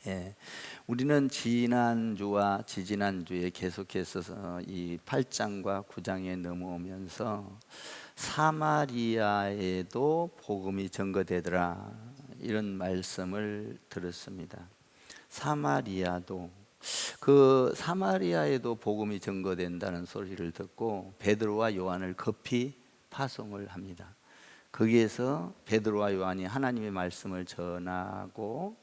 예, 우리는 지난주와 지지난주에 계속해서 이 8장과 9장에 넘어오면서 사마리아에도 복음이 전거되더라 이런 말씀을 들었습니다. 사마리아도 그 사마리아에도 복음이 전거된다는 소리를 듣고 베드로와 요한을 급히 파송을 합니다. 거기에서 베드로와 요한이 하나님의 말씀을 전하고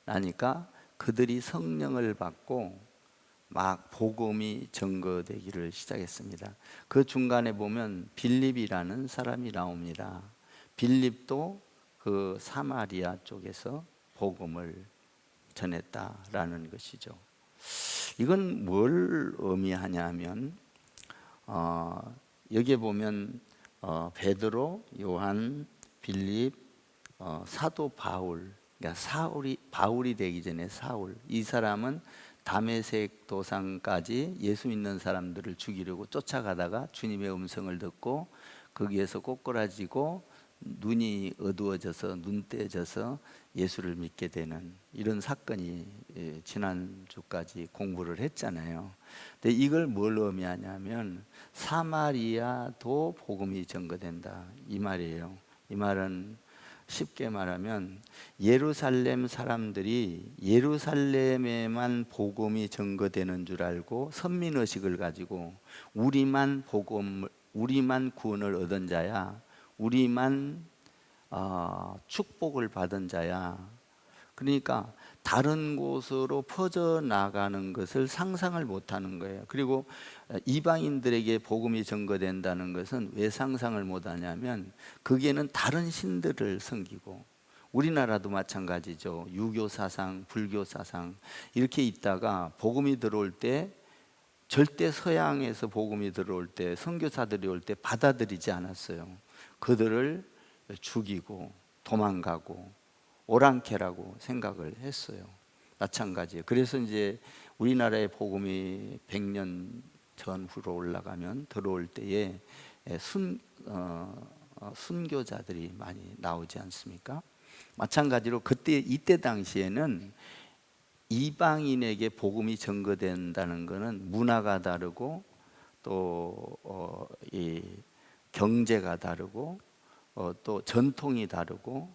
나니까 그들이 성령을 받고 막 복음이 전거되기를 시작했습니다. 그 중간에 보면 빌립이라는 사람이 나옵니다. 빌립도 그 사마리아 쪽에서 복음을 전했다라는 것이죠. 이건 뭘 의미하냐면 여기에 보면 베드로, 요한, 빌립, 사도 바울, 그러니까 바울이 되기 전에 사울, 이 사람은 다메섹 도상까지 예수 믿는 사람들을 죽이려고 쫓아가다가 주님의 음성을 듣고 거기에서 꼬꾸라지고 눈이 어두워져서 눈떼져서 예수를 믿게 되는 이런 사건이 지난주까지 공부를 했잖아요. 근데 이걸 뭘 의미하냐면 사마리아도 복음이 전거된다 이 말이에요. 이 말은 쉽게 말하면 예루살렘 사람들이 예루살렘에만 복음이 전거되는 줄 알고 선민의식을 가지고 우리만 구원을 얻은 자야, 우리만 축복을 받은 자야. 그러니까 다른 곳으로 퍼져나가는 것을 상상을 못하는 거예요. 그리고 이방인들에게 복음이 전거된다는 것은 왜 상상을 못하냐면 거기에는 다른 신들을 섬기고, 우리나라도 마찬가지죠. 유교 사상, 불교 사상 이렇게 있다가 복음이 들어올 때 절대 서양에서 복음이 들어올 때 선교사들이 올 때 받아들이지 않았어요. 그들을 죽이고 도망가고 오랑캐라고 생각을 했어요. 마찬가지예요. 그래서 이제 우리나라의 복음이 100년 전후로 올라가면 들어올 때에 순교자들이 많이 나오지 않습니까? 마찬가지로 이때 당시에는 이방인에게 복음이 전거된다는 것은 문화가 다르고 또 이 경제가 다르고 또 전통이 다르고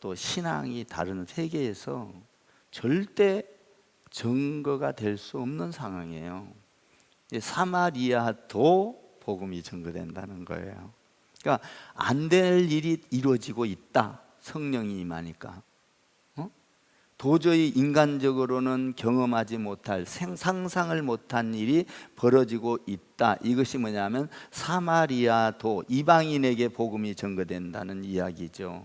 또 신앙이 다른 세계에서 절대 증거가 될 수 없는 상황이에요. 사마리아도 복음이 전거된다는 거예요. 그러니까 안 될 일이 이루어지고 있다. 성령이 임하니까 도저히 인간적으로는 경험하지 못할 상상을 못한 일이 벌어지고 있다. 이것이 뭐냐면 사마리아도 이방인에게 복음이 전거된다는 이야기죠.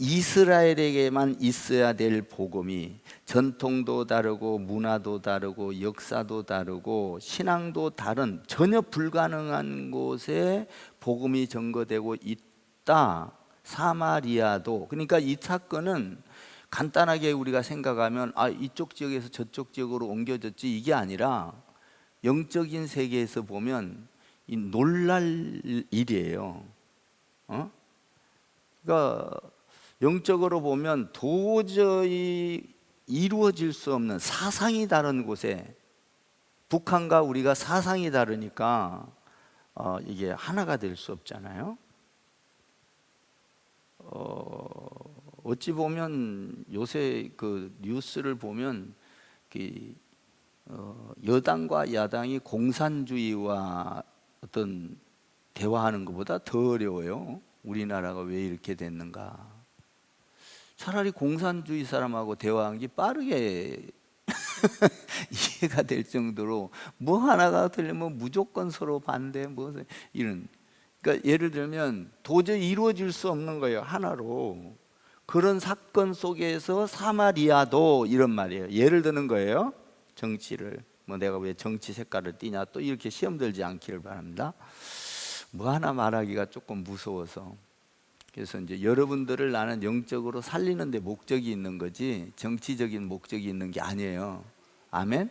이스라엘에게만 있어야 될 복음이 전통도 다르고 문화도 다르고 역사도 다르고 신앙도 다른 전혀 불가능한 곳에 복음이 전거되고 있다. 사마리아도. 그러니까 이 사건은 간단하게 우리가 생각하면 이쪽 지역에서 저쪽 지역으로 옮겨졌지 이게 아니라 영적인 세계에서 보면 이 놀랄 일이에요. 그러니까 영적으로 보면 도저히 이루어질 수 없는 사상이 다른 곳에, 북한과 우리가 사상이 다르니까 이게 하나가 될 수 없잖아요. 어찌 보면 요새 그 뉴스를 보면 여당과 야당이 공산주의와 어떤 대화하는 것보다 더 어려워요. 우리나라가 왜 이렇게 됐는가? 차라리 공산주의 사람하고 대화한 게 빠르게 이해가 될 정도로 뭐 하나가 들리면 무조건 서로 반대 이런. 그러니까 예를 들면 도저히 이루어질 수 없는 거예요. 하나로. 그런 사건 속에서 사마리아도 이런 말이에요. 예를 드는 거예요. 정치를 내가 왜 정치 색깔을 띠냐 또 이렇게 시험 들지 않기를 바랍니다. 뭐 하나 말하기가 조금 무서워서. 그래서 이제 여러분들을 나는 영적으로 살리는 데 목적이 있는 거지 정치적인 목적이 있는 게 아니에요. 아멘.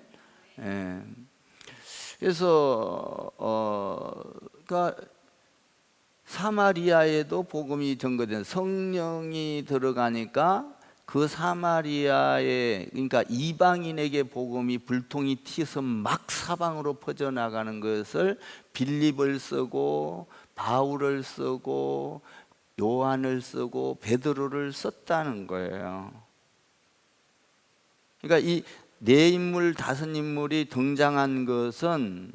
예. 그래서 그러니까 사마리아에도 복음이 전거된, 성령이 들어가니까 그 사마리아에, 그러니까 이방인에게 복음이 불통이 튀어서 막 사방으로 퍼져나가는 것을 빌립을 쓰고 바울을 쓰고 요한을 쓰고 베드로를 썼다는 거예요. 그러니까 이 네 인물 다섯 인물이 등장한 것은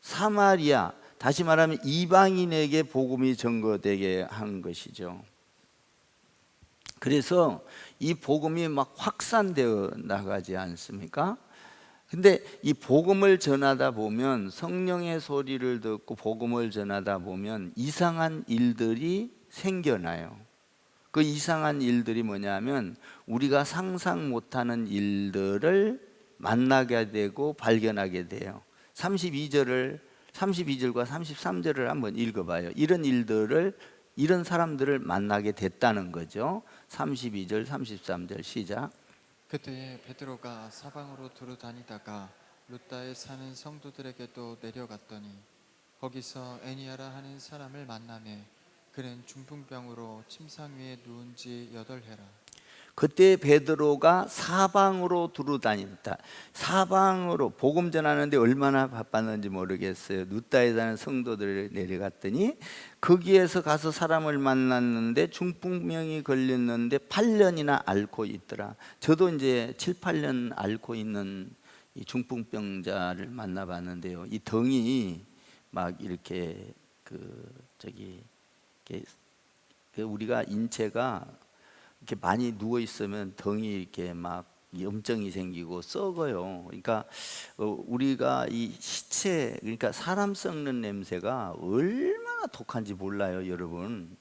사마리아, 다시 말하면 이방인에게 복음이 전거되게 한 것이죠. 그래서 이 복음이 막 확산되어 나가지 않습니까? 근데 이 복음을 전하다 보면, 성령의 소리를 듣고 복음을 전하다 보면 이상한 일들이 생겨나요. 그 이상한 일들이 뭐냐면 우리가 상상 못하는 일들을 만나게 되고 발견하게 돼요. 32절과 33절을 한번 읽어봐요. 이런 사람들을 만나게 됐다는 거죠. 32절, 33절 시작. 그때에 베드로가 사방으로 두루 다니다가 루다에 사는 성도들에게도 내려갔더니 거기서 애니아라 하는 사람을 만나매 그는 중풍병으로 침상 위에 누운 지 8해라. 그때 베드로가 사방으로 두루 다녔다. 사방으로 복음 전하는데 얼마나 바빴는지 모르겠어요. 루다에 사는 성도들을 내려갔더니 거기에서 가서 사람을 만났는데 중풍병이 걸렸는데 8년이나 앓고 있더라. 저도 이제 7, 8년 앓고 있는 이 중풍병자를 만나봤는데요. 이 덩이 막 이렇게 우리가 인체가 이렇게 많이 누워 있으면 덩이 이렇게 막 염증이 생기고 썩어요. 그러니까 우리가 이 시체, 그러니까 사람 썩는 냄새가 얼마나 독한지 몰라요, 여러분.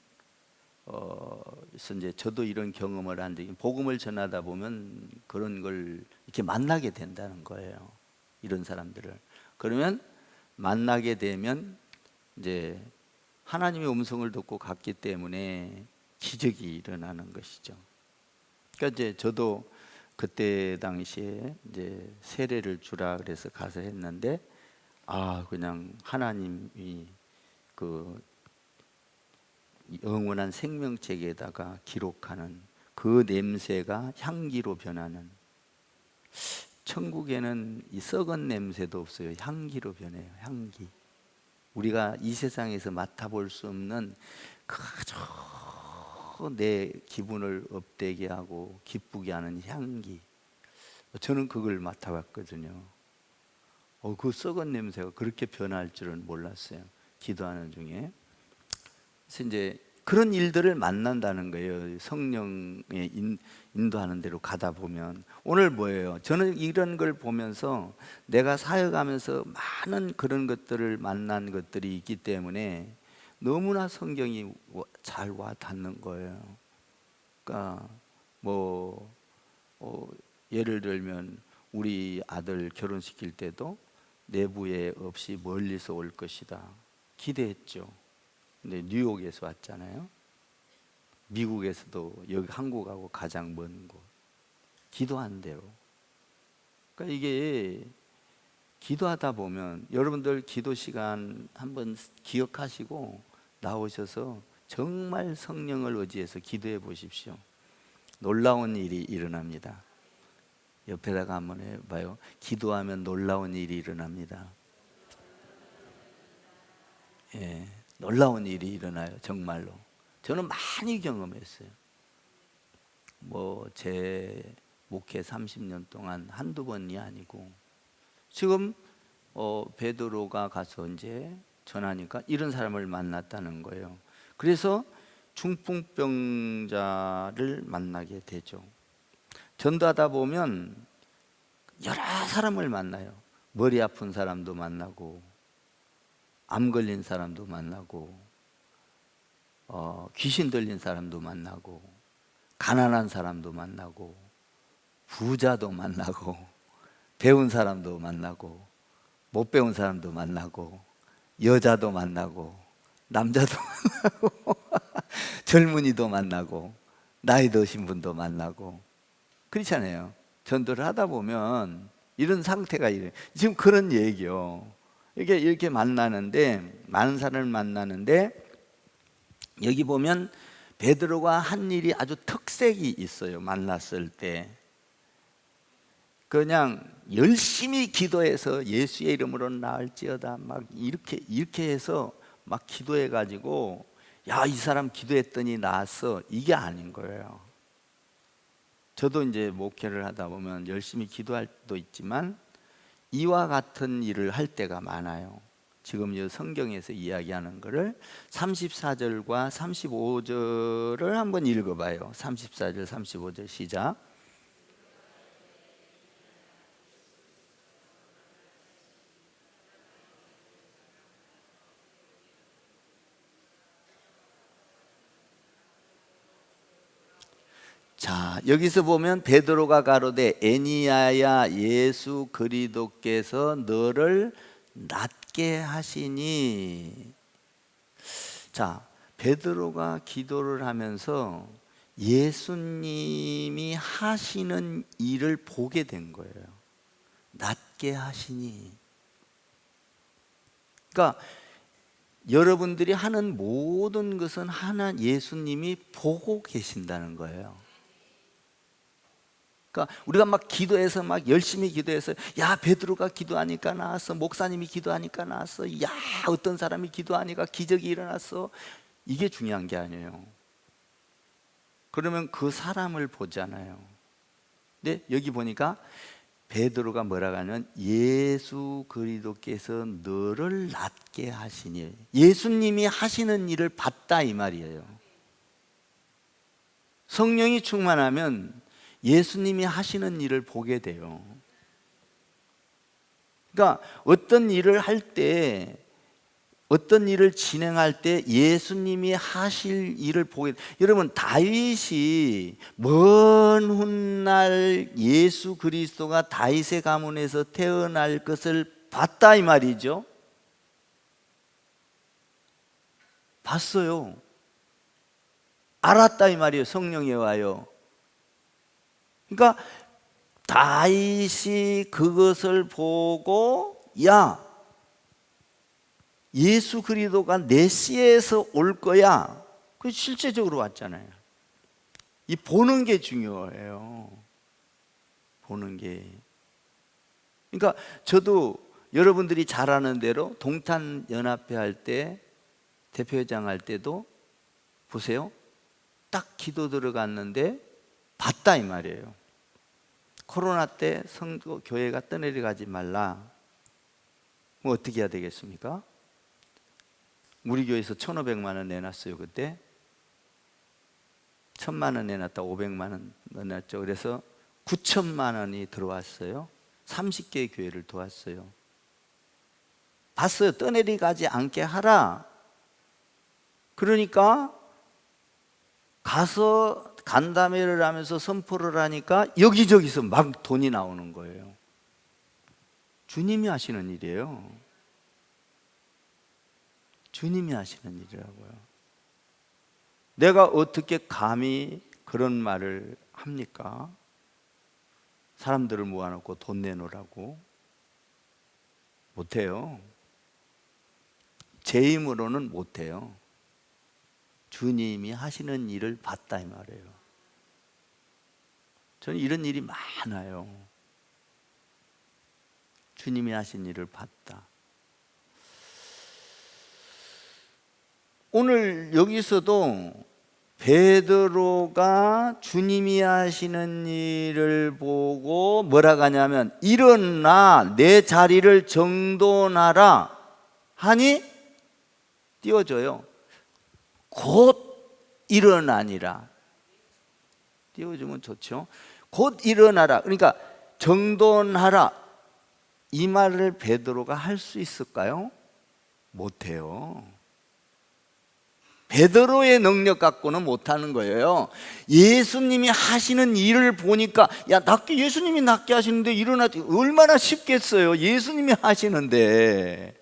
그래서 이제 저도 이런 경험을 한데 복음을 전하다 보면 그런 걸 이렇게 만나게 된다는 거예요. 이런 사람들을. 그러면 만나게 되면 이제 하나님의 음성을 듣고 갔기 때문에 기적이 일어나는 것이죠. 그러니까 이제 저도 그때 당시에 이제 세례를 주라 그래서 가서 했는데 그냥 하나님이 그 영원한 생명책에다가 기록하는 그 냄새가 향기로 변하는, 천국에는 이 썩은 냄새도 없어요. 향기로 변해요. 향기. 우리가 이 세상에서 맡아볼 수 없는 그저 내 기분을 업되게 하고 기쁘게 하는 향기. 저는 그걸 맡아봤거든요. 그 썩은 냄새가 그렇게 변할 줄은 몰랐어요. 기도하는 중에. 그래서 이제 그런 일들을 만난다는 거예요. 성령의 인도하는 대로 가다 보면. 오늘 뭐예요? 저는 이런 걸 보면서 내가 사역하면서 많은 그런 것들을 만난 것들이 있기 때문에 너무나 성경이 잘 와 닿는 거예요. 그러니까 예를 들면 우리 아들 결혼시킬 때도 내부에 없이 멀리서 올 것이다 기대했죠. 근데 뉴욕에서 왔잖아요. 미국에서도 여기 한국하고 가장 먼 곳. 기도한 대로. 그러니까 이게 기도하다 보면 여러분들 기도 시간 한번 기억하시고 나오셔서 정말 성령을 의지해서 기도해 보십시오. 놀라운 일이 일어납니다. 옆에다가 한번 해봐요. 기도하면 놀라운 일이 일어납니다. 예, 놀라운 일이 일어나요. 정말로. 저는 많이 경험했어요. 제 목회 30년 동안 한두 번이 아니고, 지금 베드로가 가서 이제 전하니까 이런 사람을 만났다는 거예요. 그래서 중풍병자를 만나게 되죠. 전도하다 보면 여러 사람을 만나요. 머리 아픈 사람도 만나고, 암 걸린 사람도 만나고, 귀신 들린 사람도 만나고, 가난한 사람도 만나고, 부자도 만나고, 배운 사람도 만나고, 못 배운 사람도 만나고, 여자도 만나고, 남자도 만나고, 젊은이도 만나고, 나이 드신 분도 만나고, 그렇잖아요. 전도를 하다 보면 이런 상태가 이래요. 지금 그런 얘기요. 이렇게 만나는데, 많은 사람을 만나는데, 여기 보면 베드로가 한 일이 아주 특색이 있어요. 만났을 때 그냥 열심히 기도해서 예수의 이름으로 나을지어다 막 이렇게 해서 막 기도해 가지고 야, 이 사람 기도했더니 나았어, 이게 아닌 거예요. 저도 이제 목회를 하다 보면 열심히 기도할 때도 있지만 이와 같은 일을 할 때가 많아요. 지금 이 성경에서 이야기하는 거를 34절과 35절을 한번 읽어봐요. 34절 35절 시작. 자, 여기서 보면 베드로가 가로되 애니야야, 예수 그리스도께서 너를 낫게 하시니. 자, 베드로가 기도를 하면서 예수님이 하시는 일을 보게 된 거예요. 낫게 하시니. 그러니까 여러분들이 하는 모든 것은 하나 예수님이 보고 계신다는 거예요. 그러니까 우리가 막 기도해서 막 열심히 기도해서 야, 베드로가 기도하니까 나았어, 목사님이 기도하니까 나았어, 야, 어떤 사람이 기도하니까 기적이 일어났어, 이게 중요한 게 아니에요. 그러면 그 사람을 보잖아요. 근데 여기 보니까 베드로가 뭐라고 하냐면 예수 그리스도께서 너를 낫게 하시니, 예수님이 하시는 일을 봤다 이 말이에요. 성령이 충만하면 예수님이 하시는 일을 보게 돼요. 그러니까 어떤 일을 할 때, 어떤 일을 진행할 때 예수님이 하실 일을 보게 돼요. 여러분, 다윗이 먼 훗날 예수 그리스도가 다윗의 가문에서 태어날 것을 봤다 이 말이죠. 봤어요. 알았다 이 말이에요. 성령이 와요. 그러니까 다윗이 그것을 보고 야, 예수 그리스도가 내 씨에서 올 거야. 그 실제적으로 왔잖아요. 이 보는 게 중요해요. 보는 게. 그러니까 저도 여러분들이 잘 아는 대로 동탄 연합회 할 때, 대표회장 할 때도 보세요. 딱 기도 들어갔는데 봤다 이 말이에요. 코로나 때 성도 교회가 떠내려가지 말라. 뭐 어떻게 해야 되겠습니까? 우리 교회에서 1,500만 원 내놨어요. 그때 1,000만 원 내놨다 500만 원 내놨죠. 그래서 9천만 원이 들어왔어요. 30개의 교회를 도왔어요. 봤어요. 떠내려가지 않게 하라. 그러니까 가서 간담회를 하면서 선포를 하니까 여기저기서 막 돈이 나오는 거예요. 주님이 하시는 일이에요. 주님이 하시는 일이라고요. 내가 어떻게 감히 그런 말을 합니까? 사람들을 모아놓고 돈 내놓으라고. 못해요. 제 힘으로는 못해요. 주님이 하시는 일을 봤다 이 말이에요. 저는 이런 일이 많아요. 주님이 하신 일을 봤다. 오늘 여기서도 베드로가 주님이 하시는 일을 보고 뭐라고 하냐면 일어나 내 자리를 정돈하라 하니 띄워줘요. 곧 일어나니라. 띄워주면 좋죠. 곧 일어나라. 그러니까 정돈하라. 이 말을 베드로가 할 수 있을까요? 못해요. 베드로의 능력 갖고는 못하는 거예요. 예수님이 하시는 일을 보니까 야, 예수님이 낫게 하시는데 일어나지 얼마나 쉽겠어요. 예수님이 하시는데.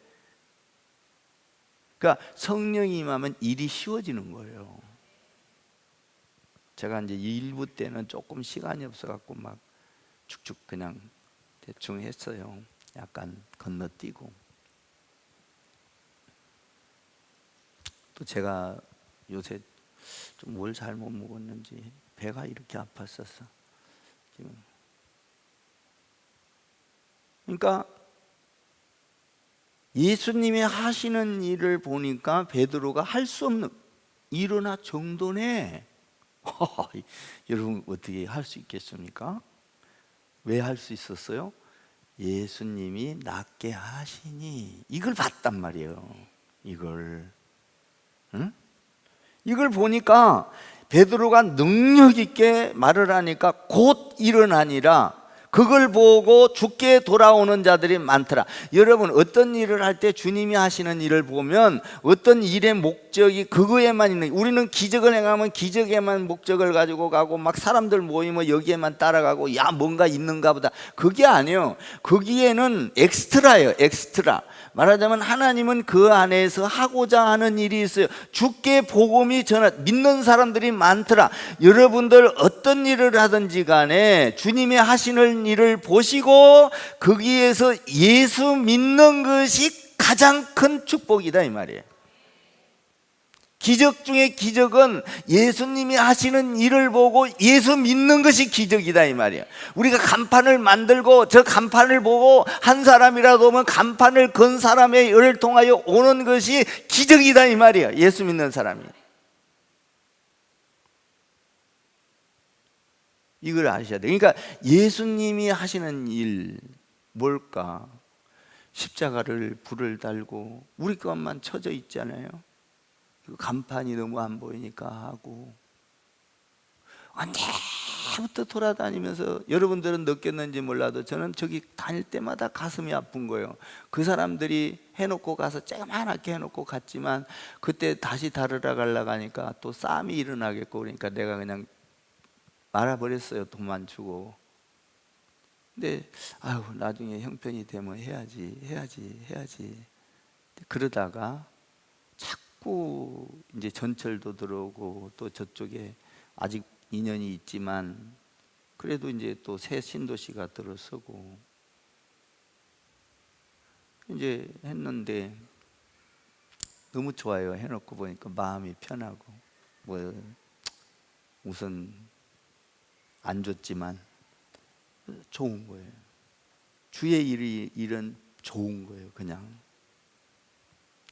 그러니까 성령이 임하면 일이 쉬워지는 거예요. 제가 이제 일부 때는 조금 시간이 없어갖고 막 축축 그냥 대충 했어요. 약간 건너뛰고. 또 제가 요새 좀 뭘 잘못 먹었는지 배가 이렇게 아팠었어 지금. 그러니까 예수님이 하시는 일을 보니까 베드로가 할 수 없는, 일어나 정도네. 여러분 어떻게 할 수 있겠습니까? 왜 할 수 있었어요? 예수님이 낫게 하시니, 이걸 봤단 말이에요. 이걸, 응? 이걸 보니까 베드로가 능력 있게 말을 하니까 곧 일어나니라. 그걸 보고 주께 돌아오는 자들이 많더라. 여러분, 어떤 일을 할 때 주님이 하시는 일을 보면 어떤 일의 목적이 그거에만 있는, 우리는 기적을 행하면 기적에만 목적을 가지고 가고 막 사람들 모이면 여기에만 따라가고 야 뭔가 있는가 보다. 그게 아니에요. 거기에는 엑스트라예요. 엑스트라. 말하자면 하나님은 그 안에서 하고자 하는 일이 있어요. 주께 복음이 믿는 사람들이 많더라. 여러분들 어떤 일을 하든지 간에 주님이 하시는 일을 보시고 거기에서 예수 믿는 것이 가장 큰 축복이다 이 말이에요. 기적 중에 기적은 예수님이 하시는 일을 보고 예수 믿는 것이 기적이다 이 말이에요. 우리가 간판을 만들고 저 간판을 보고 한 사람이라도 오면 간판을 건 사람의 열을 통하여 오는 것이 기적이다 이 말이에요. 예수 믿는 사람이. 이걸 아셔야 돼요. 그러니까 예수님이 하시는 일 뭘까? 십자가를 불을 달고 우리 것만 쳐져 있잖아요. 간판이 너무 안 보이니까 하고, 언제부터 돌아다니면서 여러분들은 느꼈는지 몰라도 저는 저기 다닐 때마다 가슴이 아픈 거예요. 그 사람들이 해놓고 가서 조그맣게 해놓고 갔지만 그때 다시 다르러 가려고 하니까 또 싸움이 일어나겠고 그러니까 내가 그냥 말아버렸어요. 도망치고. 근데 아유 나중에 형편이 되면 해야지 그러다가 자꾸 이제 전철도 들어오고 또 저쪽에 아직 인연이 있지만 그래도 이제 또 새 신도시가 들어서고 이제 했는데 너무 좋아요. 해놓고 보니까 마음이 편하고 뭐 우선 안 좋지만 좋은 거예요. 주의 일은 좋은 거예요. 그냥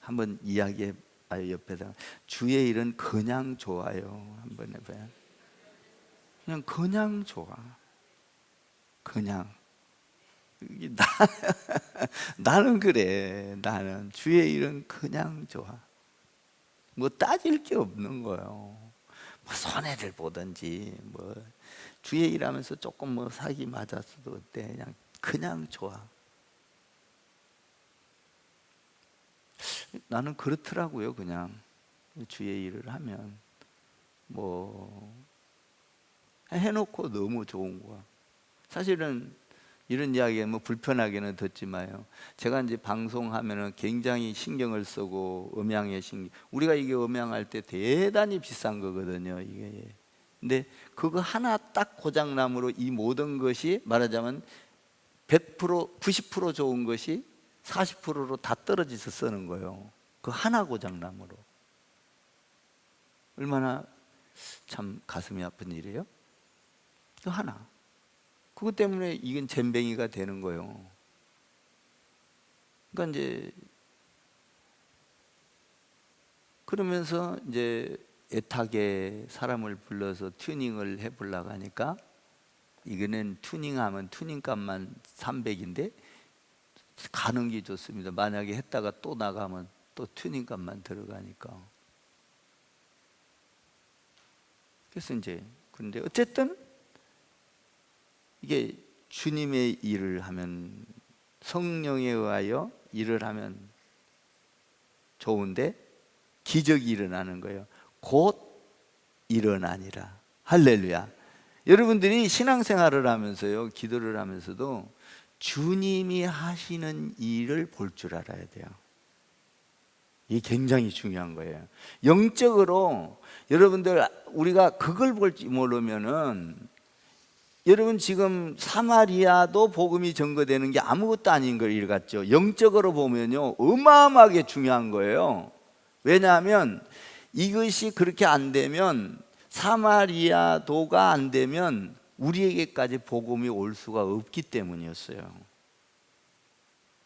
한번 이야기해 봐요. 옆에다 주의 일은 그냥 좋아요. 한번 해봐요. 그냥 좋아. 그냥 나는 그래. 나는 주의 일은 그냥 좋아. 뭐 따질 게 없는 거예요. 뭐 손해를 보든지 뭐 주의 일하면서 조금 뭐 사기 맞았어도 어때? 그냥 좋아. 나는 그렇더라고요. 그냥 주의 일을 하면 뭐 해놓고 너무 좋은 거야. 사실은 이런 이야기는 뭐 불편하게는 듣지만요. 제가 이제 방송하면은 굉장히 신경을 쓰고 음향에 우리가 이게 음향할 때 대단히 비싼 거거든요. 이게. 근데 그거 하나 딱 고장남으로 이 모든 것이 말하자면 100% 90% 좋은 것이 40%로 다 떨어져서 쓰는 거예요. 그 하나 고장남으로. 얼마나 참 가슴이 아픈 일이에요. 그 하나. 그것 때문에 이건 잼뱅이가 되는 거예요. 그러니까 이제 그러면서 이제 애타게 사람을 불러서 튜닝을 해보려고 하니까 이거는 튜닝하면 튜닝값만 300인데 가는 게 좋습니다. 만약에 했다가 또 나가면 또 튜닝값만 들어가니까. 그래서 이제 근데 어쨌든 이게 주님의 일을 하면 성령에 의하여 일을 하면 좋은데 기적이 일어나는 거예요. 곧 일어나니라. 할렐루야. 여러분들이 신앙생활을 하면서요, 기도를 하면서도 주님이 하시는 일을 볼 줄 알아야 돼요. 이게 굉장히 중요한 거예요. 영적으로 여러분들 우리가 그걸 볼지 모르면은 여러분 지금 사마리아도 복음이 전거되는 게 아무것도 아닌 걸 읽었죠. 영적으로 보면요 어마어마하게 중요한 거예요. 왜냐하면 이것이 그렇게 안 되면, 사마리아도가 안 되면 우리에게까지 복음이 올 수가 없기 때문이었어요.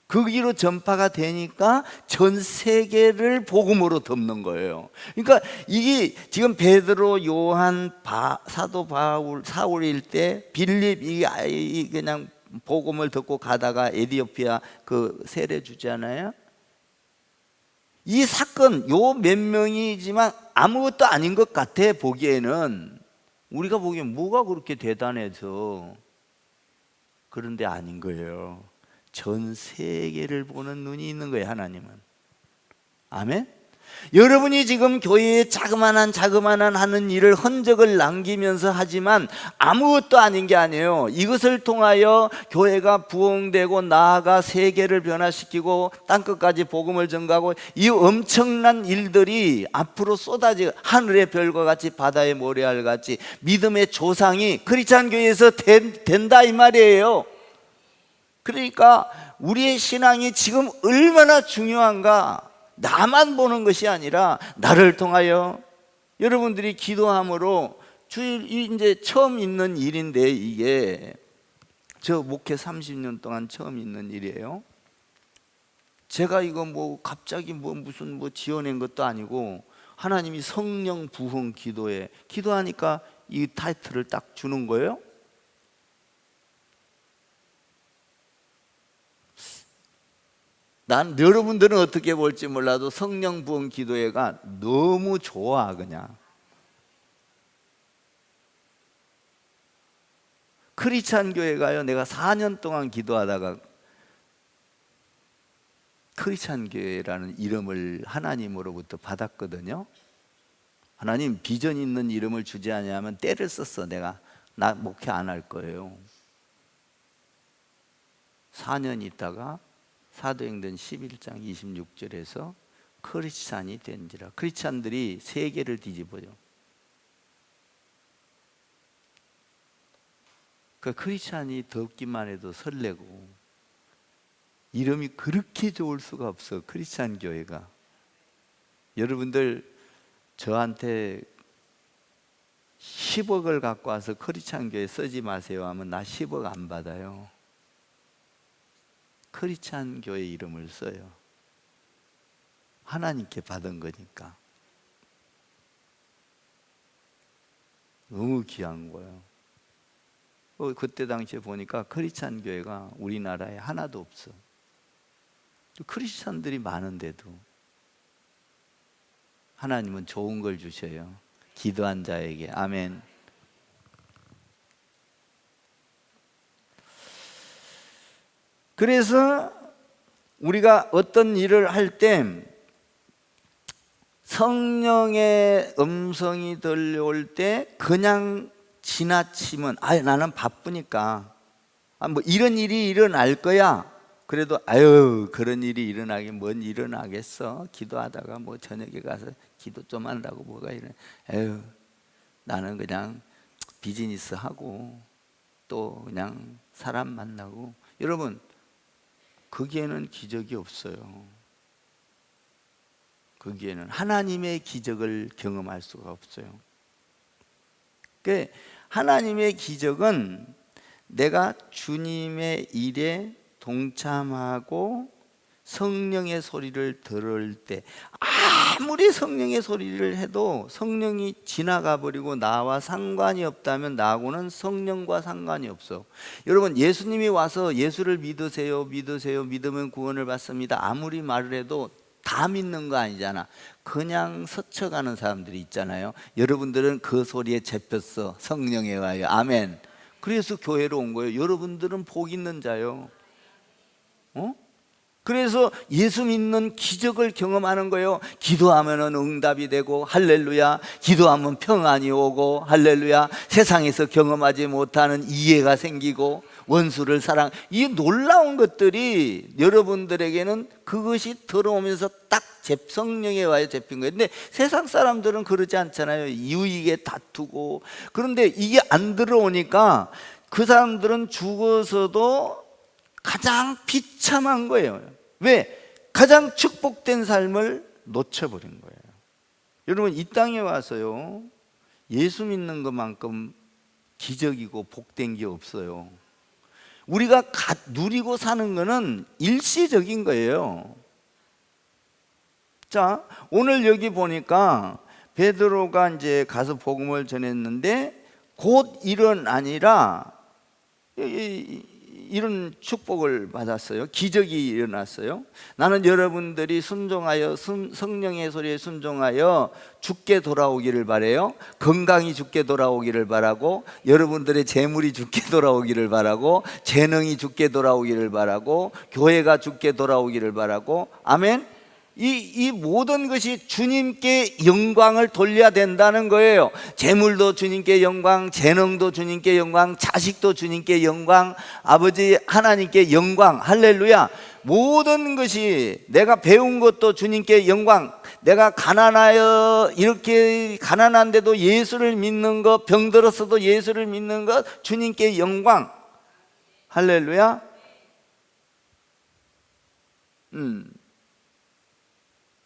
거기로 전파가 되니까 전 세계를 복음으로 덮는 거예요. 그러니까 이게 지금 베드로, 요한, 사도 바울, 사울일 때 빌립, 이 그냥 복음을 듣고 가다가 에티오피아 그 세례 주잖아요. 이 사건, 요 몇 명이지만 아무것도 아닌 것 같아. 보기에는, 우리가 보기엔 뭐가 그렇게 대단해서. 그런데 아닌 거예요. 전 세계를 보는 눈이 있는 거예요, 하나님은. 아멘. 여러분이 지금 교회에 자그마한 하는 일을 흔적을 남기면서 하지만 아무것도 아닌 게 아니에요. 이것을 통하여 교회가 부흥되고 나아가 세계를 변화시키고 땅끝까지 복음을 전가하고, 이 엄청난 일들이 앞으로 쏟아지고, 하늘의 별과 같이 바다의 모래알 같이 믿음의 조상이 크리스찬 교회에서 된다 이 말이에요. 그러니까 우리의 신앙이 지금 얼마나 중요한가. 나만 보는 것이 아니라 나를 통하여 여러분들이 기도함으로, 주일 이제 처음 있는 일인데, 이게 저 목회 30년 동안 처음 있는 일이에요. 제가 이거 뭐 갑자기 무슨 지어낸 것도 아니고, 하나님이 성령 부흥 기도에 기도하니까 이 타이틀을 딱 주는 거예요. 난 여러분들은 어떻게 볼지 몰라도 성령 부흥 기도회가 너무 좋아. 그냥 크리스찬 교회가요, 내가 4년 동안 기도하다가 크리스찬 교회라는 이름을 하나님으로부터 받았거든요. 하나님, 비전 있는 이름을 주지 않냐면 때를 썼어. 나 목회 안 할 거예요. 4년 있다가 사도행전 11장 26절에서 크리스찬이 된지라. 크리스찬들이 세계를 뒤집어요. 그 크리스찬이 덥기만 해도 설레고, 이름이 그렇게 좋을 수가 없어, 크리스찬 교회가. 여러분들 저한테 10억을 갖고 와서 크리스찬 교회 쓰지 마세요 하면 나 10억 안 받아요. 크리스찬 교회 이름을 써요. 하나님께 받은 거니까. 너무 귀한 거예요. 그때 당시에 보니까 크리스찬 교회가 우리나라에 하나도 없어. 크리스찬들이 많은데도 하나님은 좋은 걸 주셔요. 기도한 자에게. 아멘. 그래서 우리가 어떤 일을 할 때 성령의 음성이 들려올 때 그냥 지나치면, 나는 바쁘니까, 뭐 이런 일이 일어날 거야. 그래도 그런 일이 일어나긴 뭔 일어나겠어. 기도하다가 뭐 저녁에 가서 기도 좀 한다고 뭐가 일어나. 나는 그냥 비즈니스 하고 또 그냥 사람 만나고. 여러분, 거기에는 기적이 없어요. 거기에는 하나님의 기적을 경험할 수가 없어요. 그러니까 하나님의 기적은 내가 주님의 일에 동참하고 성령의 소리를 들을 때, 아무리 성령의 소리를 해도 성령이 지나가 버리고 나와 상관이 없다면 나하고는 성령과 상관이 없어. 여러분, 예수님이 와서 예수를 믿으세요, 믿으면 구원을 받습니다, 아무리 말을 해도 다 믿는 거 아니잖아. 그냥 스쳐가는 사람들이 있잖아요. 여러분들은 그 소리에 잡혔어. 성령에 와요. 아멘. 그래서 교회로 온 거예요. 여러분들은 복 있는 자요. 그래서 예수 믿는 기적을 경험하는 거예요. 기도하면 응답이 되고 할렐루야. 기도하면 평안이 오고 할렐루야. 세상에서 경험하지 못하는 이해가 생기고 원수를 사랑. 이 놀라운 것들이 여러분들에게는 그것이 들어오면서 딱 성령에 와야 잡힌 거예요. 근데 세상 사람들은 그러지 않잖아요. 이익에 다투고. 그런데 이게 안 들어오니까 그 사람들은 죽어서도 가장 비참한 거예요. 왜? 가장 축복된 삶을 놓쳐버린 거예요. 여러분, 이 땅에 와서요, 예수 믿는 것만큼 기적이고 복된 게 없어요. 우리가 누리고 사는 거는 일시적인 거예요. 자, 오늘 여기 보니까 베드로가 이제 가서 복음을 전했는데 곧 일은 아니라 이런 축복을 받았어요. 기적이 일어났어요. 나는 여러분들이 순종하여 성령의 소리에 순종하여 죽게 돌아오기를 바라요. 건강이 죽게 돌아오기를 바라고, 여러분들의 재물이 죽게 돌아오기를 바라고, 재능이 죽게 돌아오기를 바라고, 교회가 죽게 돌아오기를 바라고. 아멘. 이 모든 것이 주님께 영광을 돌려야 된다는 거예요. 재물도 주님께 영광, 재능도 주님께 영광, 자식도 주님께 영광, 아버지 하나님께 영광. 할렐루야. 모든 것이, 내가 배운 것도 주님께 영광. 내가 가난하여 이렇게 가난한데도 예수를 믿는 것, 병들었어도 예수를 믿는 것, 주님께 영광. 할렐루야.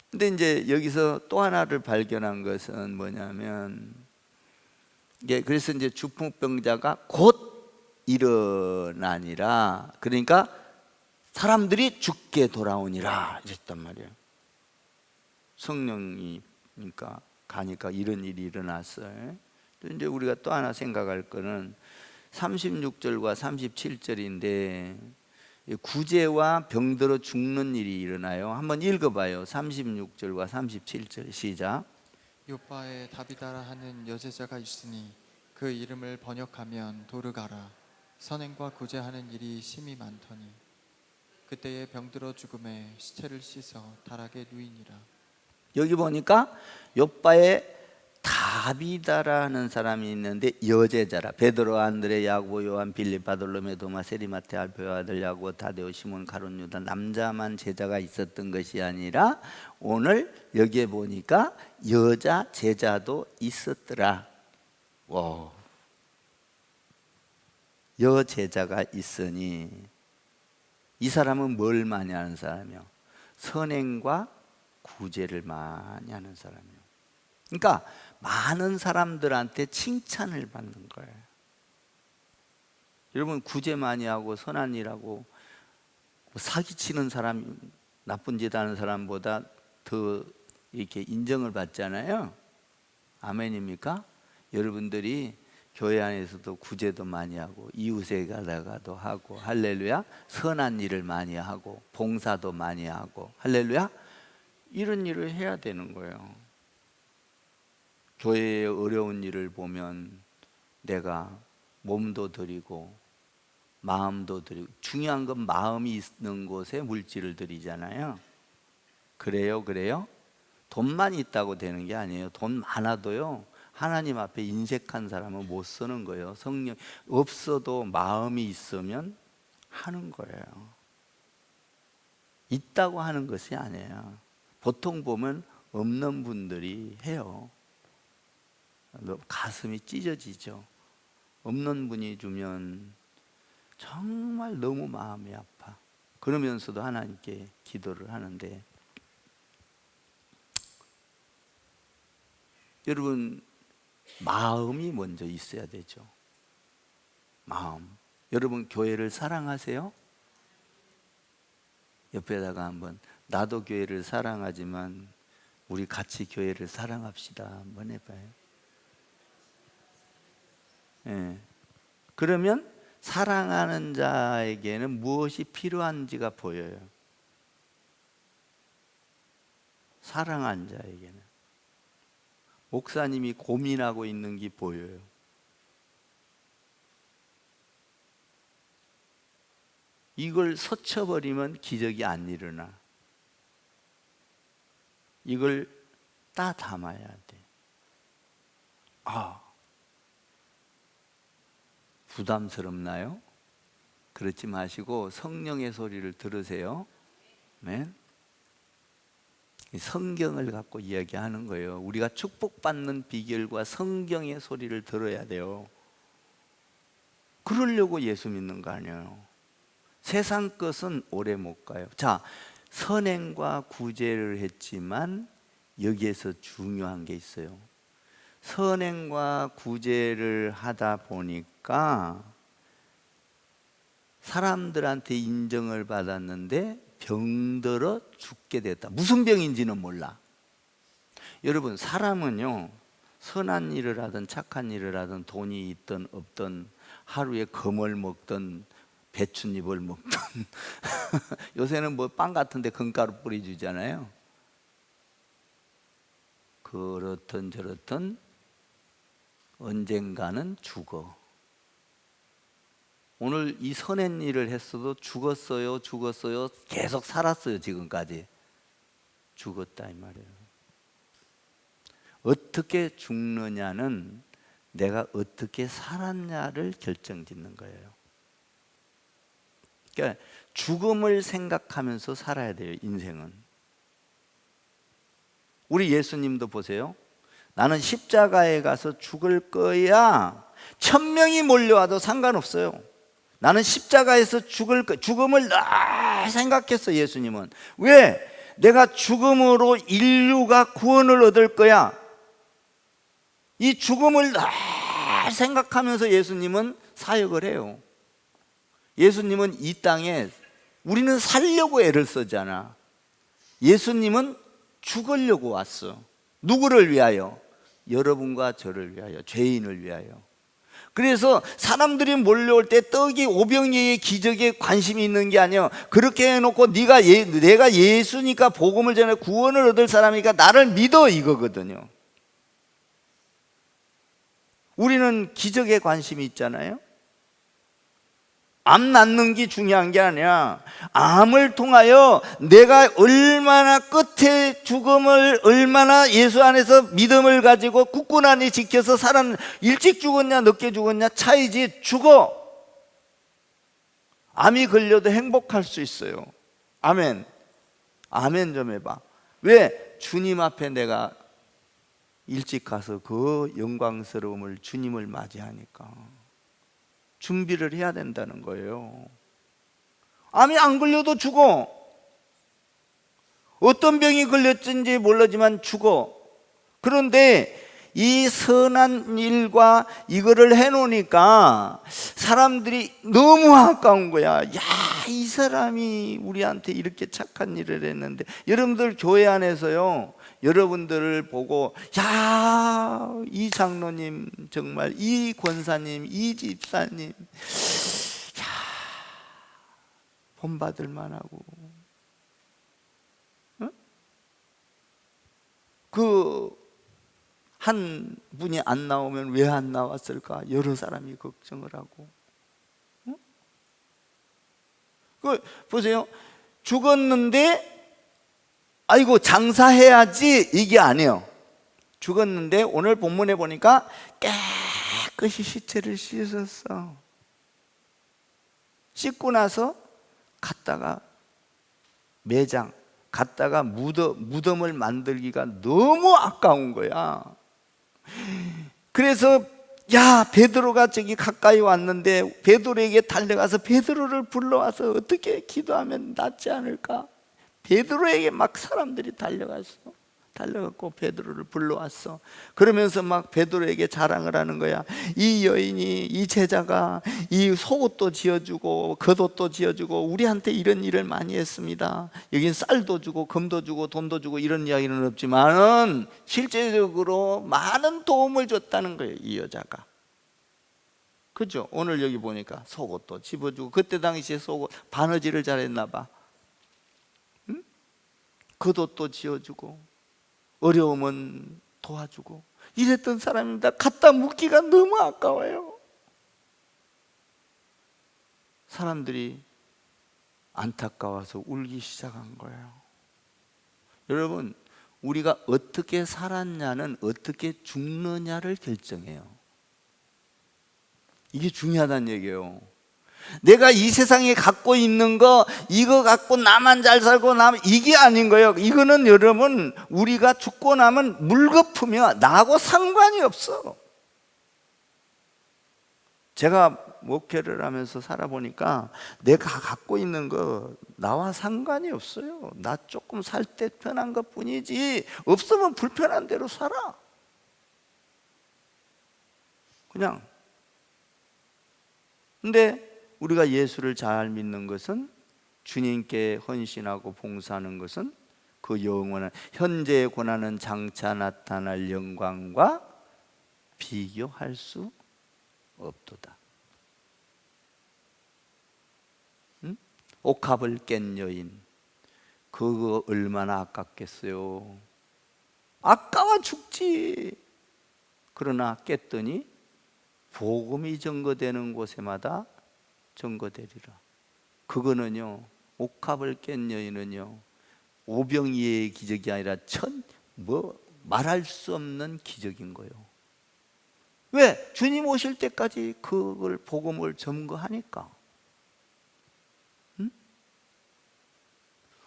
근데 이제 여기서 또 하나를 발견한 것은 뭐냐면, 그래서 이제 중풍병자가 곧 일어나니라, 그러니까 사람들이 죽게 돌아오니라 이랬단 말이에요. 성령이 그러니까 가니까 이런 일이 일어났어요. 이제 우리가 또 하나 생각할 거는 36절과 37절인데 구제와 병들어 죽는 일이 일어나요. 한번 읽어봐요. 36절과 37절 시작. 요바에 다비다라 하는 여제자가 있으니 그 이름을 번역하면 도르가라. 선행과 구제하는 일이 심히 많더니 그때에 병들어 죽음에 시체를 씻어 다락에 누이니라. 여기 보니까 요바에 다비다라는 사람이 있는데 여제자라. 베드로, 안드레, 야고보, 요한, 빌립, 바돌로메, 도마, 세리마테, 알페오 아들 야고보, 다데오, 시몬, 가룟, 유다, 남자만 제자가 있었던 것이 아니라 오늘 여기에 보니까 여자 제자도 있었더라. 와, 여제자가 있으니 이 사람은 뭘 많이 하는 사람이요? 선행과 구제를 많이 하는 사람이요. 그러니까 많은 사람들한테 칭찬을 받는 거예요. 여러분, 구제 많이 하고 선한 일하고 사기치는 사람, 나쁜 짓 하는 사람보다 더 이렇게 인정을 받잖아요. 아멘입니까? 여러분들이 교회 안에서도 구제도 많이 하고 이웃에 가다가도 하고, 할렐루야, 선한 일을 많이 하고 봉사도 많이 하고, 할렐루야, 이런 일을 해야 되는 거예요. 교회의 어려운 일을 보면 내가 몸도 드리고 마음도 드리고, 중요한 건 마음이 있는 곳에 물질을 드리잖아요. 그래요? 돈만 있다고 되는 게 아니에요. 돈 많아도요, 하나님 앞에 인색한 사람은 못 쓰는 거예요. 성령 없어도 마음이 있으면 하는 거예요. 있다고 하는 것이 아니에요. 보통 보면 없는 분들이 해요. 가슴이 찢어지죠. 없는 분이 주면 정말 너무 마음이 아파. 그러면서도 하나님께 기도를 하는데, 여러분, 마음이 먼저 있어야 되죠. 마음. 여러분, 교회를 사랑하세요? 옆에다가 한번, 나도 교회를 사랑하지만 우리 같이 교회를 사랑합시다 한번 해봐요. 그러면 사랑하는 자에게는 무엇이 필요한지가 보여요. 사랑하는 자에게는 목사님이 고민하고 있는 게 보여요. 이걸 스쳐버리면 기적이 안 일어나. 이걸 따 담아야 돼. 부담스럽나요? 그렇지 마시고 성령의 소리를 들으세요. 아멘. 성경을 갖고 이야기하는 거예요. 우리가 축복받는 비결과 성경의 소리를 들어야 돼요. 그러려고 예수 믿는 거 아니에요. 세상 것은 오래 못 가요. 자, 선행과 구제를 했지만 여기에서 중요한 게 있어요. 선행과 구제를 하다 보니까 사람들한테 인정을 받았는데 병들어 죽게 됐다. 무슨 병인지는 몰라. 여러분, 사람은요, 선한 일을 하든 착한 일을 하든 돈이 있든 없든 하루에 검을 먹든 배춧잎을 먹든 요새는 뭐 빵 같은데 금가루 뿌려주잖아요. 그렇든 저렇든 언젠가는 죽어. 오늘 이 선한 일을 했어도 죽었어요 계속 살았어요. 지금까지 죽었다 이 말이에요. 어떻게 죽느냐는 내가 어떻게 살았냐를 결정짓는 거예요. 그러니까 죽음을 생각하면서 살아야 돼요. 인생은. 우리 예수님도 보세요. 나는 십자가에 가서 죽을 거야. 1000명이 몰려와도 상관없어요. 나는 십자가에서 죽을 거, 죽음을 늘 생각했어. 예수님은. 왜? 내가 죽음으로 인류가 구원을 얻을 거야. 이 죽음을 늘 생각하면서 예수님은 사역을 해요. 예수님은 이 땅에, 우리는 살려고 애를 쓰잖아. 예수님은 죽으려고 왔어. 누구를 위하여? 여러분과 저를 위하여, 죄인을 위하여. 그래서 사람들이 몰려올 때 떡이 오병이의 기적에 관심이 있는 게 아니에요. 그렇게 해놓고 내가 예수니까 복음을 전해 구원을 얻을 사람이니까 나를 믿어, 이거거든요. 우리는 기적에 관심이 있잖아요. 암 낫는 게 중요한 게 아니야. 암을 통하여 내가 얼마나 끝에 죽음을 얼마나 예수 안에서 믿음을 가지고 굳건하니 지켜서 살았는, 일찍 죽었냐 늦게 죽었냐 차이지. 죽어. 암이 걸려도 행복할 수 있어요. 아멘. 아멘 좀 해봐. 왜? 주님 앞에 내가 일찍 가서 그 영광스러움을, 주님을 맞이하니까 준비를 해야 된다는 거예요. 암이 안 걸려도 죽어. 어떤 병이 걸렸는지 몰라지만 죽어. 그런데 이 선한 일과 이거를 해놓으니까 사람들이 너무 아까운 거야. 야, 이 사람이 우리한테 이렇게 착한 일을 했는데. 여러분들 교회 안에서요, 여러분들을 보고 야, 이 장로님 정말, 이 권사님, 이 집사님, 야, 본받을 만하고, 응? 그 한 분이 안 나오면 왜 안 나왔을까? 여러 사람이 걱정을 하고. 응? 그 보세요. 죽었는데 아이고 장사해야지, 이게 아니에요. 죽었는데 오늘 본문에 보니까 깨끗이 시체를 씻었어. 씻고 나서 갔다가 매장, 갔다가 무덤을 만들기가 너무 아까운 거야. 그래서 야, 베드로가 저기 가까이 왔는데 베드로에게 달려가서 베드로를 불러와서 어떻게 기도하면 낫지 않을까? 베드로에게 막 사람들이 달려갔고 베드로를 불러왔어. 그러면서 막 베드로에게 자랑을 하는 거야. 이 여인이, 이 제자가 이 속옷도 지어주고 겉옷도 지어주고 우리한테 이런 일을 많이 했습니다. 여긴 쌀도 주고 금도 주고 돈도 주고 이런 이야기는 없지만은 실제적으로 많은 도움을 줬다는 거예요, 이 여자가. 그죠? 오늘 여기 보니까 속옷도 집어주고, 그때 당시에 속옷 바느질을 잘했나 봐. 응? 겉옷도 지어주고 어려우면 도와주고 이랬던 사람입니다. 갖다 묻기가 너무 아까워요. 사람들이 안타까워서 울기 시작한 거예요. 여러분, 우리가 어떻게 살았냐는 어떻게 죽느냐를 결정해요. 이게 중요하다는 얘기예요. 내가 이 세상에 갖고 있는 거, 이거 갖고 나만 잘 살고 이게 아닌 거예요. 이거는 여러분, 우리가 죽고 나면 물거품이야. 나하고 상관이 없어. 제가 목회를 하면서 살아보니까 내가 갖고 있는 거 나와 상관이 없어요. 나 조금 살 때 편한 것 뿐이지, 없으면 불편한 대로 살아. 그냥. 근데 우리가 예수를 잘 믿는 것은, 주님께 헌신하고 봉사하는 것은 그 영원한 현재의 고난은 장차 나타날 영광과 비교할 수 없도다. 응? 옥합을 깬 여인, 그거 얼마나 아깝겠어요. 아까워 죽지. 그러나 깼더니 복음이 증거되는 곳에마다 증거되리라. 그거는요, 옥합을 깬 여인은요, 오병이의 기적이 아니라 말할 수 없는 기적인 거예요. 왜? 주님 오실 때까지 그걸 복음을 증거하니까.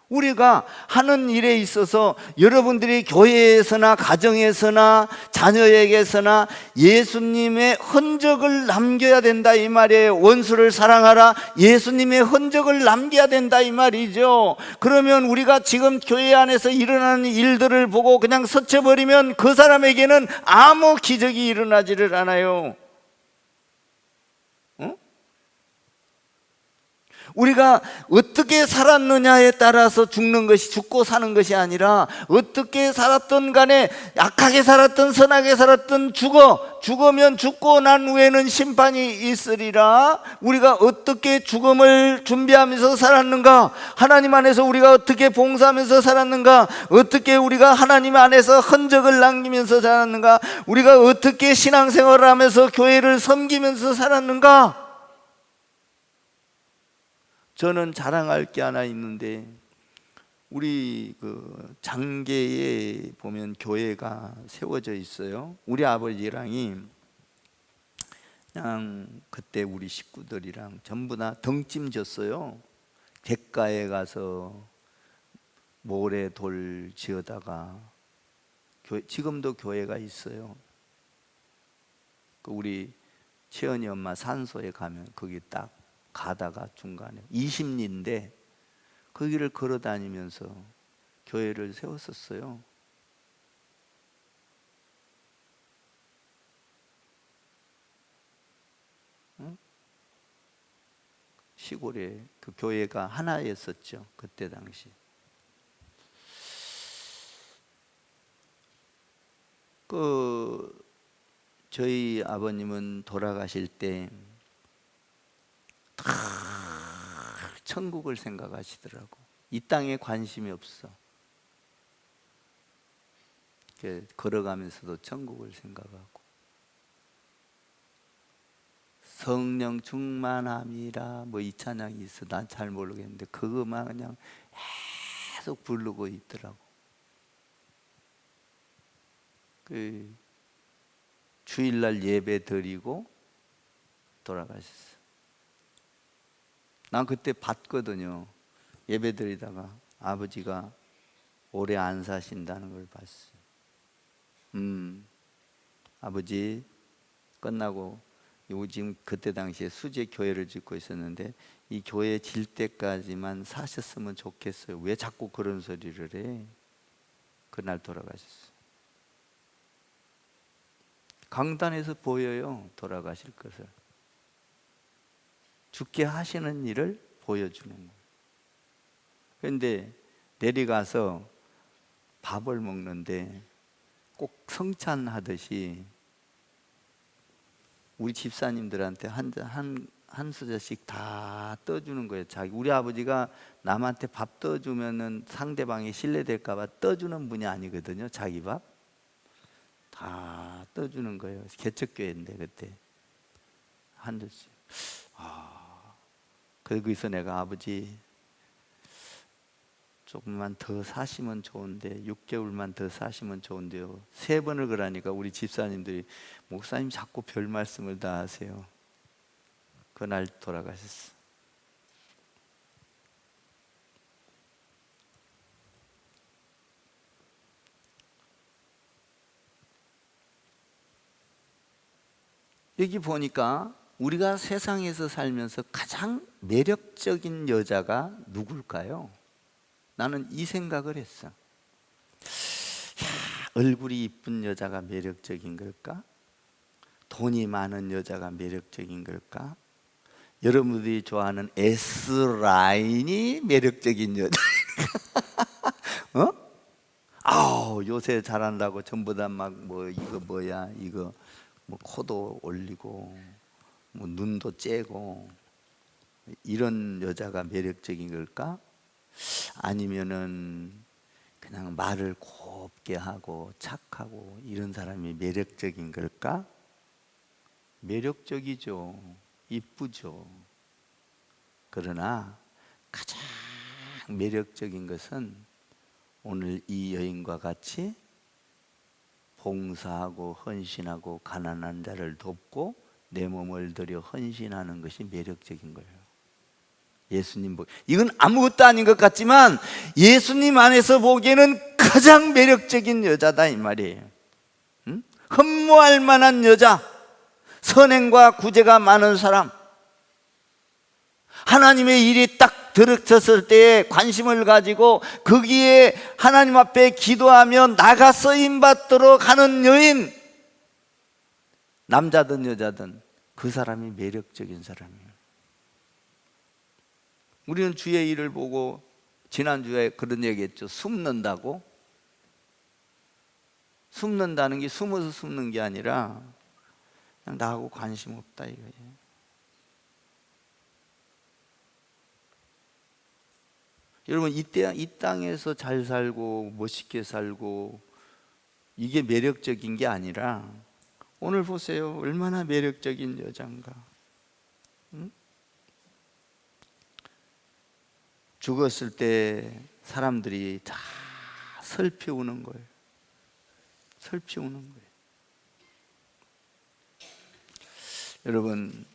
우리가 하는 일에 있어서 여러분들이 교회에서나 가정에서나 자녀에게서나 예수님의 흔적을 남겨야 된다 이 말이에요. 원수를 사랑하라, 예수님의 흔적을 남겨야 된다 이 말이죠. 그러면 우리가 지금 교회 안에서 일어나는 일들을 보고 그냥 스쳐버리면 그 사람에게는 아무 기적이 일어나지를 않아요. 우리가 어떻게 살았느냐에 따라서 죽는 것이, 죽고 사는 것이 아니라 어떻게 살았던 간에 악하게 살았던 선하게 살았던 죽으면 죽고 난 후에는 심판이 있으리라. 우리가 어떻게 죽음을 준비하면서 살았는가, 하나님 안에서 우리가 어떻게 봉사하면서 살았는가, 어떻게 우리가 하나님 안에서 흔적을 남기면서 살았는가, 우리가 어떻게 신앙생활을 하면서 교회를 섬기면서 살았는가. 저는 자랑할 게 하나 있는데, 우리 그 장계에 보면 교회가 세워져 있어요. 우리 아버지랑이 그냥 그때 우리 식구들이랑 전부 다 덩찜졌어요. 갯가에 가서 모래 돌 지어다가, 지금도 교회가 있어요. 우리 채연이 엄마 산소에 가면 거기 딱 가다가 중간에 20리인데 거기를 걸어 다니면서 교회를 세웠었어요. 응? 시골에 그 교회가 하나였었죠, 그때 당시. 저희 아버님은 돌아가실 때 천국을 생각하시더라고. 이 땅에 관심이 없어. 걸어가면서도 천국을 생각하고, 성령 충만함이라 이 찬양이 있어. 난 잘 모르겠는데 그것만 그냥 계속 부르고 있더라고. 주일날 예배 드리고 돌아가셨어. 난 그때 봤거든요. 예배 드리다가 아버지가 오래 안 사신다는 걸 봤어요. 아버지 끝나고, 지금 그때 당시에 수제 교회를 짓고 있었는데 이 교회 질 때까지만 사셨으면 좋겠어요. 왜 자꾸 그런 소리를 해? 그날 돌아가셨어요. 강단에서 보여요, 돌아가실 것을. 죽게 하시는 일을 보여주는 거예요. 그런데 내려가서 밥을 먹는데 꼭 성찬하듯이 우리 집사님들한테 한 수저씩 다 떠주는 거예요. 우리 아버지가 남한테 밥 떠주면은 상대방이 신뢰될까봐 떠주는 분이 아니거든요. 자기 밥 다 떠주는 거예요. 개척교회인데 그때 한 접시. 거기서 내가 아버지 조금만 더 사시면 좋은데, 6개월만 더 사시면 좋은데요. 3번을 그러니까 우리 집사님들이, 목사님 자꾸 별 말씀을 다 하세요. 그날 돌아가셨어. 여기 보니까 우리가 세상에서 살면서 가장 매력적인 여자가 누굴까요? 나는 이 생각을 했어. 야, 얼굴이 이쁜 여자가 매력적인 걸까? 돈이 많은 여자가 매력적인 걸까? 여러분들이 좋아하는 S라인이 매력적인 여자. 어? 아우, 요새 잘한다고 전부 다 막 뭐 이거 뭐야, 이거 뭐 코도 올리고 뭐 눈도 째고 이런 여자가 매력적인 걸까? 아니면은 그냥 말을 곱게 하고 착하고 이런 사람이 매력적인 걸까? 매력적이죠. 이쁘죠. 그러나 가장 매력적인 것은 오늘 이 여인과 같이 봉사하고 헌신하고 가난한 자를 돕고 내 몸을 들여 헌신하는 것이 매력적인 거예요. 예수님 이건 아무것도 아닌 것 같지만 예수님 안에서 보기에는 가장 매력적인 여자다 이 말이에요. 응? 흠모할 만한 여자, 선행과 구제가 많은 사람, 하나님의 일이 딱 들어섰을 때에 관심을 가지고 거기에 하나님 앞에 기도하며 나가 쓰임받도록 하는 여인, 남자든 여자든 그 사람이 매력적인 사람이에요. 우리는 주의 일을 보고 지난주에 그런 얘기했죠. 숨는다고? 숨는다는 게 숨어서 숨는 게 아니라 그냥 나하고 관심 없다 이거예요. 여러분 이 땅에서 잘 살고 멋있게 살고 이게 매력적인 게 아니라 오늘 보세요. 얼마나 매력적인 여잔가. 응? 죽었을 때 사람들이 다 슬피 우는 거예요. 슬피 우는 거예요. 여러분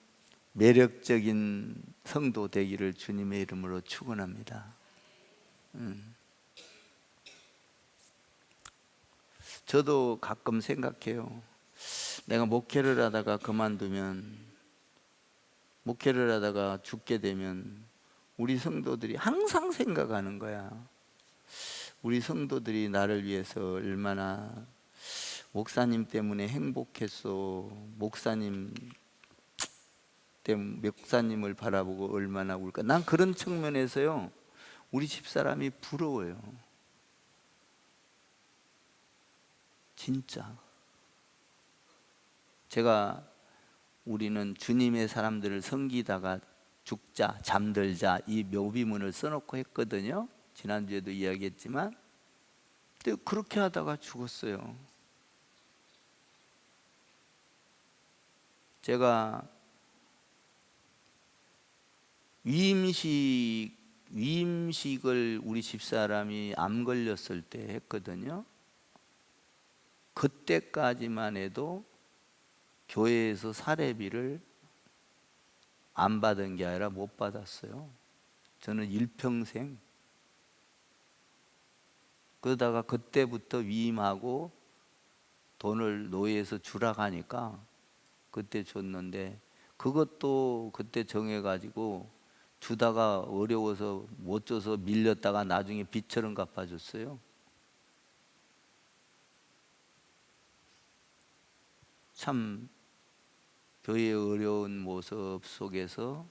매력적인 성도 되기를 주님의 이름으로 축원합니다. 저도 가끔 생각해요. 내가 목회를 하다가 그만두면, 목회를 하다가 죽게 되면 우리 성도들이 항상 생각하는 거야. 우리 성도들이 나를 위해서 얼마나 목사님 때문에 행복했어. 목사님을 바라보고 얼마나 울까. 난 그런 측면에서요, 우리 집사람이 부러워요. 진짜. 우리는 주님의 사람들을 섬기다가 죽자, 잠들자 이 묘비문을 써놓고 했거든요. 지난주에도 이야기했지만, 근데 그렇게 하다가 죽었어요. 제가 위임식을 우리 집사람이 암 걸렸을 때 했거든요. 그때까지만 해도 교회에서 사례비를 안 받은 게 아니라 못 받았어요. 저는 일평생. 그러다가 그때부터 위임하고 돈을 노예에서 주라 하니까 그때 줬는데, 그것도 그때 정해가지고 주다가 어려워서 못 줘서 밀렸다가 나중에 빚처럼 갚아줬어요. 참 교회의 어려운 모습 속에서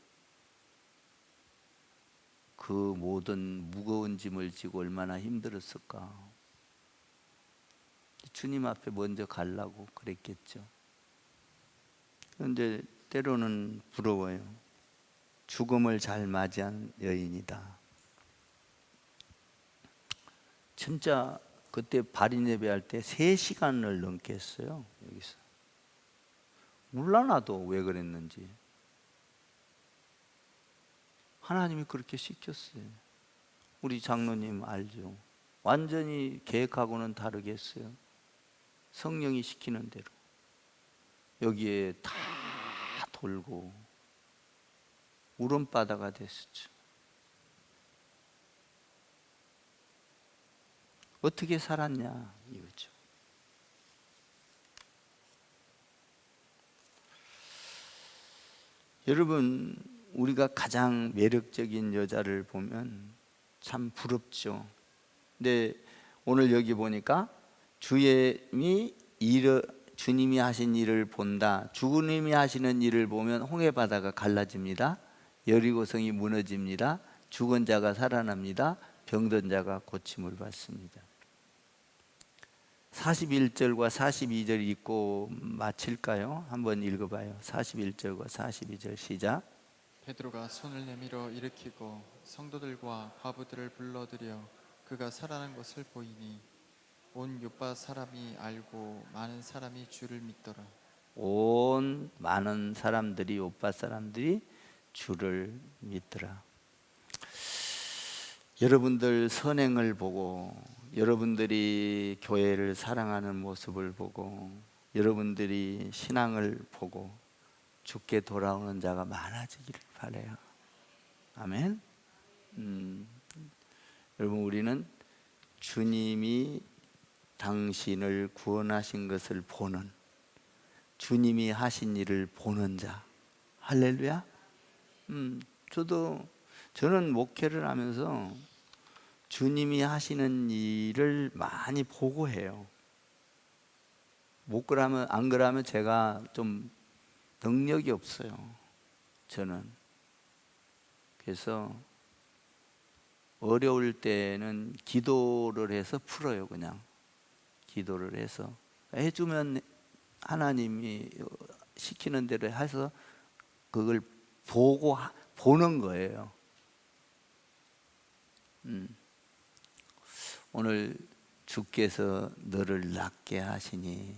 그 모든 무거운 짐을 지고 얼마나 힘들었을까. 주님 앞에 먼저 가려고 그랬겠죠. 그런데 때로는 부러워요. 죽음을 잘 맞이한 여인이다. 진짜 그때 발인 예배할 때 3시간을 넘게 했어요. 여기서 몰라 나도 왜 그랬는지. 하나님이 그렇게 시켰어요. 우리 장로님 알죠? 완전히 계획하고는 다르게 했어요. 성령이 시키는 대로 여기에 다 돌고 울음바다가 됐었죠. 어떻게 살았냐 이거죠. 여러분, 우리가 가장 매력적인 여자를 보면 참 부럽죠. 근데 오늘 여기 보니까 주님이 하신 일을 본다. 주님이 하시는 일을 보면 홍해 바다가 갈라집니다. 여리고성이 무너집니다. 죽은 자가 살아납니다. 병든 자가 고침을 받습니다. 41절과 42절 읽고 마칠까요? 한번 읽어봐요. 41절과 42절 시작. 베드로가 손을 내밀어 일으키고 성도들과 과부들을 불러들여 그가 살아난 것을 보이니 온 요파 사람이 알고 많은 사람이 주를 믿더라. 온 많은 사람들이, 요파 사람들이 주를 믿더라. 여러분들 선행을 보고, 여러분들이 교회를 사랑하는 모습을 보고, 여러분들이 신앙을 보고 주께 돌아오는 자가 많아지기를 바라요. 아멘. 여러분, 우리는 주님이 당신을 구원하신 것을 보는, 주님이 하신 일을 보는 자. 할렐루야. 저는 목회를 하면서 주님이 하시는 일을 많이 보고 해요. 안 그러면 제가 좀 능력이 없어요. 저는. 그래서 어려울 때는 기도를 해서 풀어요. 그냥 기도를 해서 해주면 하나님이 시키는 대로 해서 그걸 보는 거예요. 오늘 주께서 너를 낫게 하시니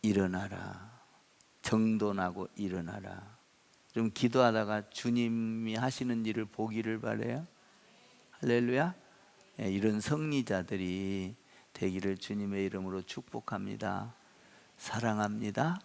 일어나라. 정돈하고 일어나라. 좀 기도하다가 주님이 하시는 일을 보기를 바라요. 할렐루야. 이런 승리자들이 되기를 주님의 이름으로 축복합니다. 사랑합니다.